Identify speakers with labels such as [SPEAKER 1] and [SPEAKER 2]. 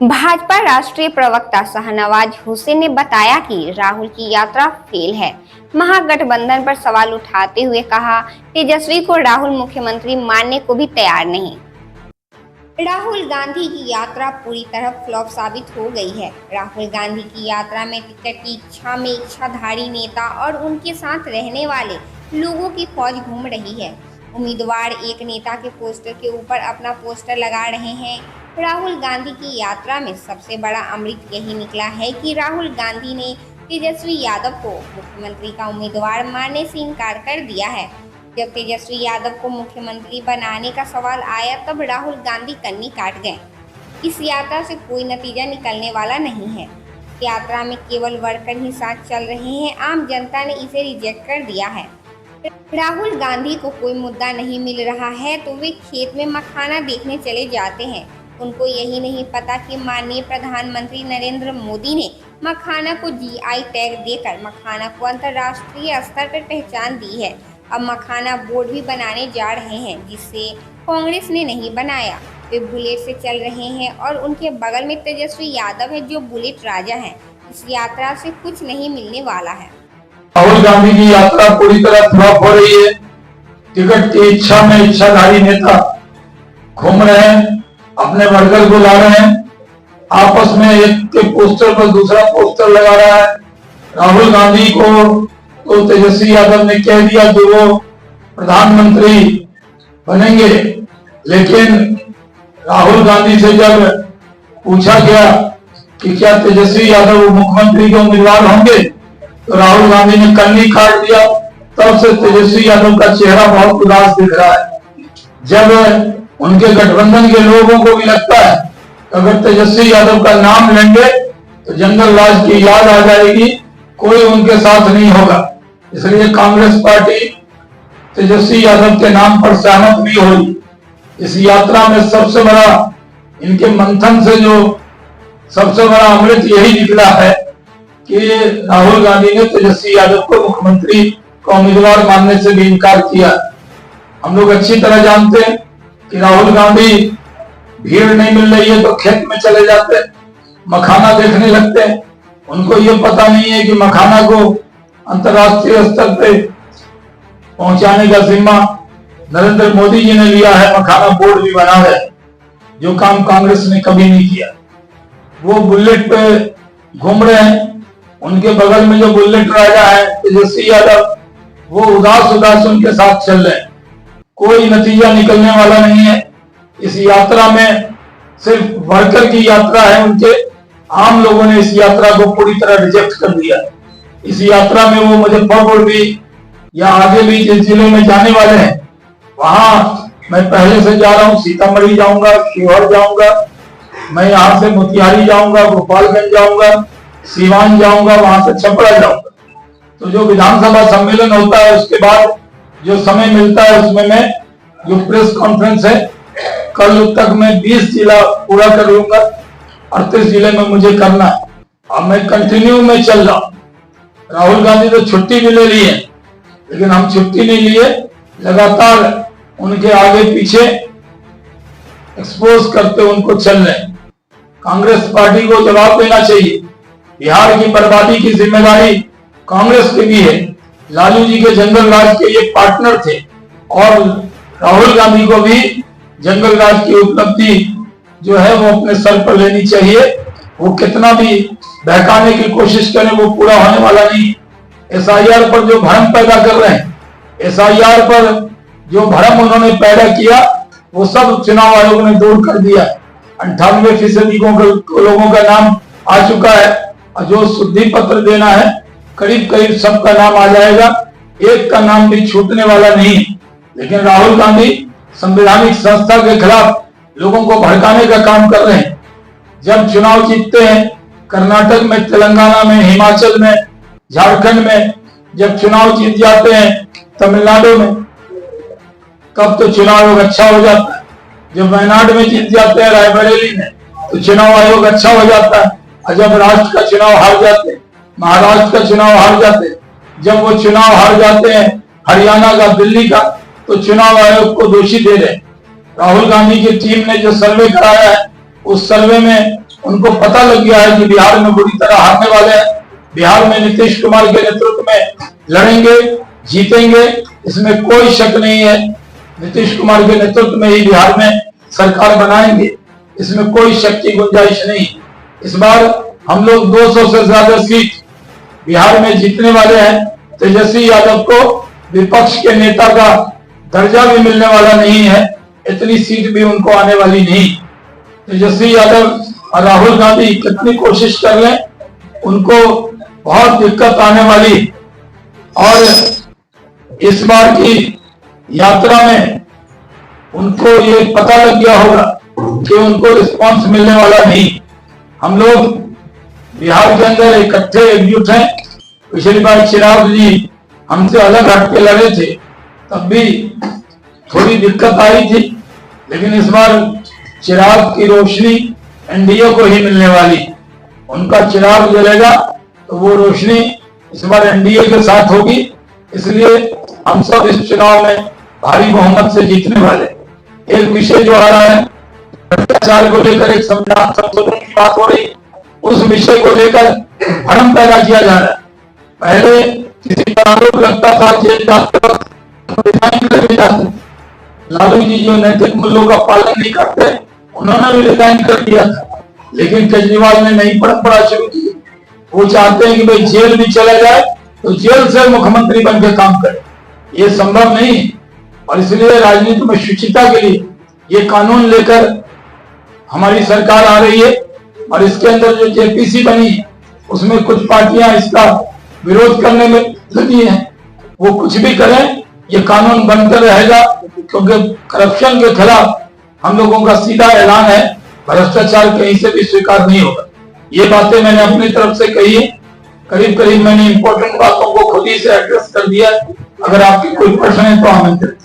[SPEAKER 1] भाजपा राष्ट्रीय प्रवक्ता शाहनवाज हुसैन ने बताया कि राहुल की यात्रा फेल है। महागठबंधन पर सवाल उठाते हुए कहा, तेजस्वी को राहुल मुख्यमंत्री मानने को भी तैयार नहीं। राहुल गांधी की यात्रा पूरी तरह फ्लॉप साबित हो गई है। राहुल गांधी की यात्रा में टिकट की इच्छा में इच्छाधारी नेता और उनके साथ रहने वाले लोगों की फौज घूम रही है। उम्मीदवार एक नेता के पोस्टर के ऊपर अपना पोस्टर लगा रहे हैं। राहुल गांधी की यात्रा में सबसे बड़ा अमृत यही निकला है कि राहुल गांधी ने तेजस्वी यादव को मुख्यमंत्री का उम्मीदवार मानने से इनकार कर दिया है। जब तेजस्वी यादव को मुख्यमंत्री बनाने का सवाल आया तब राहुल गांधी कन्नी काट गए। इस यात्रा से कोई नतीजा निकलने वाला नहीं है। यात्रा में केवल वर्कर ही साथ चल रहे हैं। आम जनता ने इसे रिजेक्ट कर दिया है। राहुल गांधी को कोई मुद्दा नहीं मिल रहा है तो वे खेत में मखाना देखने चले जाते हैं। उनको यही नहीं पता कि माननीय प्रधानमंत्री नरेंद्र मोदी ने मखाना को जीआई टैग देकर मखाना को अंतर्राष्ट्रीय स्तर पर पहचान दी है। अब मखाना बोर्ड भी बनाने जा रहे हैं, जिससे कांग्रेस ने नहीं बनाया। वे बुलेट से चल रहे हैं और उनके बगल में तेजस्वी यादव है जो बुलेट राजा हैं। इस यात्रा से कुछ नहीं मिलने वाला है।
[SPEAKER 2] राहुल गांधी की यात्रा पूरी तरह फ्लॉप हो रही है। टिकट की इच्छा में इच्छाधारी नेता घूम रहे हैं, अपने वर्कर को ला रहे हैं, आपस में एक के पोस्टर पर दूसरा पोस्टर लगा रहा है। राहुल गांधी को तो तेजस्वी यादव ने कह दिया कि वो प्रधानमंत्री बनेंगे, लेकिन राहुल गांधी से जब पूछा गया कि क्या तेजस्वी यादव मुख्यमंत्री के उम्मीदवार होंगे तो राहुल गांधी ने कन्नी काट दिया। तब से तेजस्वी यादव का चेहरा बहुत उदास दिख रहा है। जब उनके गठबंधन के लोगों को भी लगता है अगर तेजस्वी यादव का नाम लेंगे तो जंगल राज की याद आ जाएगी, कोई उनके साथ नहीं होगा, इसलिए कांग्रेस पार्टी तेजस्वी यादव के नाम पर सहमत नहीं हुई। इस यात्रा में सबसे बड़ा इनके मंथन से जो सबसे बड़ा अमृत यही निकला है कि राहुल गांधी ने तेजस्वी यादव को मुख्यमंत्री का उम्मीदवार मानने से भी इनकार किया। हम लोग अच्छी तरह जानते हैं कि राहुल गांधी भीड़ नहीं मिल रही है तो खेत में चले जाते, मखाना देखने लगते हैं। उनको ये पता नहीं है कि मखाना को अंतर्राष्ट्रीय स्तर पे पहुंचाने का जिम्मा नरेंद्र मोदी जी ने लिया है। मखाना बोर्ड भी बना है, जो काम कांग्रेस ने कभी नहीं किया। वो बुलेट पे घूम रहे हैं, उनके बगल में जो बुलेट राजा है तेजस्वी यादव, वो उदास उदास उनके साथ चल रहे हैं। कोई नतीजा निकलने वाला नहीं है। इस यात्रा में सिर्फ वर्कर की यात्रा है उनके। आम लोगों ने इस यात्रा को पूरी तरह रिजेक्ट कर दिया। इस यात्रा में वो मुजफ्फरपुर भी या आगे भी जिस जिले में जाने वाले हैं, वहां मैं पहले से जा रहा हूँ, सीतामढ़ी जाऊंगा, शिवहर जाऊंगा, मैं यहाँ से मोतिहारी जाऊंगा, गोपालगंज जाऊंगा, सीवान जाऊंगा, वहां से छपरा जाऊंगा। तो जो विधानसभा सम्मेलन होता है उसके बाद जो समय मिलता है उसमें मैं जो प्रेस कॉन्फ्रेंस है कल तक मैं 20 जिला पूरा कर लूंगा। 38 जिले में मुझे करना है। अब मैं कंटिन्यू में चल रहा हूँ। राहुल गांधी तो छुट्टी भी ले ली है, लेकिन हम छुट्टी नहीं लिए, लगातार उनके आगे पीछे एक्सपोज करते उनको चल रहे हैं। कांग्रेस पार्टी को जवाब देना चाहिए। बिहार की बर्बादी की जिम्मेदारी कांग्रेस की भी है। लालू जी के जंगल राज के ये पार्टनर थे और राहुल गांधी को भी जंगल राज की उपलब्धि जो है वो अपने सर पर लेनी चाहिए। वो कितना भी बहकाने की कोशिश करें वो पूरा होने वाला नहीं। एसआईआर पर जो भ्रम पैदा कर रहे हैं, एसआईआर पर जो भ्रम उन्होंने पैदा किया वो सब चुनाव आयोग ने दूर कर दिया। 98% लोगों का नाम आ चुका है और जो शुद्धि पत्र देना है करीब करीब सबका नाम आ जाएगा। एक का नाम भी छूटने वाला नहीं। लेकिन राहुल गांधी संवैधानिक संस्था के खिलाफ लोगों को भड़काने का काम कर रहे हैं। जब चुनाव जीतते हैं कर्नाटक में, तेलंगाना में, हिमाचल में, झारखंड में, जब चुनाव जीत जाते हैं तमिलनाडु में, तब तो चुनाव आयोग अच्छा हो जाता है। जब वायनाड में जीत जाते हैं, रायबरेली में, तो चुनाव आयोग अच्छा हो जाता है। और जब राष्ट्र का चुनाव हार जाते हैं, महाराष्ट्र का चुनाव हार जाते हैं, जब वो चुनाव हार जाते हैं हरियाणा का, दिल्ली का, तो चुनाव आयोग को दोषी दे रहे। राहुल गांधी की टीम ने जो सर्वे कराया है उस सर्वे में उनको पता लग गया है कि बिहार में बुरी तरह हारने वाले हैं। बिहार में नीतीश कुमार के नेतृत्व में लड़ेंगे, जीतेंगे, इसमें कोई शक नहीं है। नीतीश कुमार के नेतृत्व में ही बिहार में सरकार बनाएंगे, इसमें कोई शक की गुंजाइश नहीं। इस बार हम लोग 200 से ज्यादा सीट बिहार में जीतने वाले हैं। तेजस्वी यादव को विपक्ष के नेता का दर्जा भी मिलने वाला नहीं है, इतनी सीट भी उनको आने वाली नहीं। तेजस्वी यादव और राहुल गांधी कितनी कोशिश कर लें, उनको बहुत दिक्कत आने वाली। और इस बार की यात्रा में उनको ये पता लग गया होगा कि उनको रिस्पांस मिलने वाला नहीं। हम लोग बिहार के अंदर इकट्ठे एकजुट हैं। पिछली बार चिराग जी हमसे अलग हट के लड़े थे, तब भी थोड़ी दिक्कत आई थी, लेकिन इस बार चिराग की रोशनी एनडीए को ही मिलने वाली। उनका चिराग जलेगा तो वो रोशनी इस बार एनडीए के साथ होगी। इसलिए हम सब इस चुनाव में भारी बहुमत से जीतने वाले। एक विषय जो आ रहा है, भ्रष्टाचार को लेकर एक संविधान संशोधन की बात हो रही, उस विषय को लेकर भ्रम पैदा किया जा रहा है। पहले किसी का आरोप लगता था जेल जाते वक्त रिजाइन करके जाते, लालू जी जो नैतिक मूल्यों का पालन नहीं करते, उन्होंने भी रिजाइन कर दिया था। लेकिन केजरीवाल ने नई परंपरा शुरू की। वो चाहते हैं कि भाई जेल भी चला जाए तो जेल से मुख्यमंत्री बन के काम करे। ये संभव नहीं, और इसलिए राजनीति में शुचिता के लिए ये कानून लेकर हमारी सरकार आ रही है। और इसके अंदर जो जेपीसी बनी है, उसमें कुछ पार्टियां इसका विरोध करने में लगी हैं। वो कुछ भी करें, ये कानून बनकर रहेगा, क्योंकि करप्शन के खिलाफ हम लोगों का सीधा ऐलान है, भ्रष्टाचार कहीं से भी स्वीकार नहीं होगा। ये बातें मैंने अपनी तरफ से कही है। करीब करीब मैंने इंपॉर्टेंट बातों को खुद ही से एड्रेस कर दिया। अगर आपके कोई प्रश्न है तो आमंत्रित।